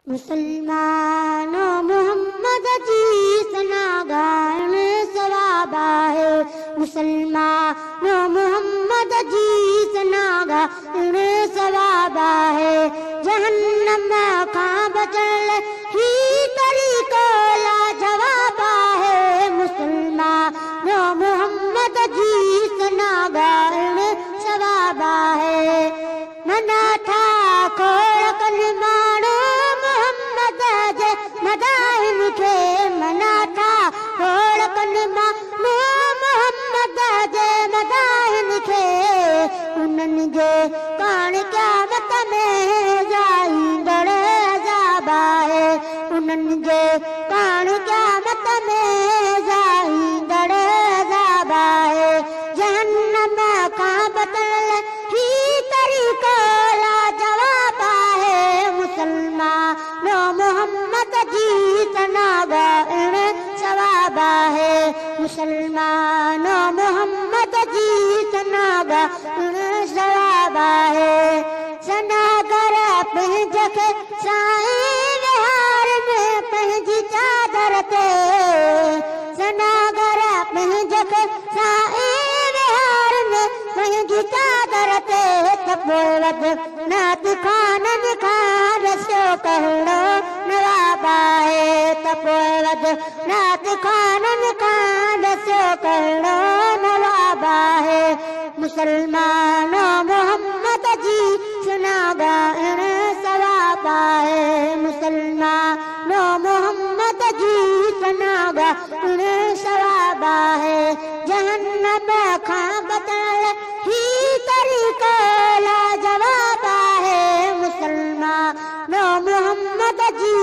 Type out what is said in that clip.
मुसलमानों मोहम्मद जी सना गाइण सवाब आहे। मुसलमानों मोहम्मद जी सना गाइण सवाब आहे। जहन्नम खां बचण ही तरीक़ो लाजवाब आहे। मुसलमानों मोहम्मद जी सना गाइण सवाब आहे। मना था खोड़ कनि माण्हू मदाहिन खे मना था खोड़ कनि माण्हू मोहम्मद जे मदाहिन खे। उन्हनि जे काण क़यामत में ॼाईंदड़ अज़ाब आहे। उन्हनि जे काण क़यामत में ॼाईंदड़ अज़ाब आहे। जहन्नम खां बचण ही तरीक़ो लाजवाब आहे। मुसलमानों मोहम्मद जी सना गाइण सवाब आहे। मुसलमानों मोहम्मद जी सना गाइण सवाब आहे। सनागर पंहिंज खे साईं विहार में पंहिंजी चादर ते। सनागर पंहिंज खे साईं विहार में पंहिंजी चादर ते। त पोइ वध नात खाननि खां रसियो कहिड़ो नवाब आहे। त पोइ वध नात खाननि खां रसियो कहिड़ो नवाब आहे। मुसलमानों मोहम्मद जी सना गाइण सवाब आहे। मुसलमानों मोहम्मद जी सना गाइण सवाब आहे। जहन्नम खां बचण ही तरीक़ो लाजवाब आहे। मुसलमानों मोहम्मद जी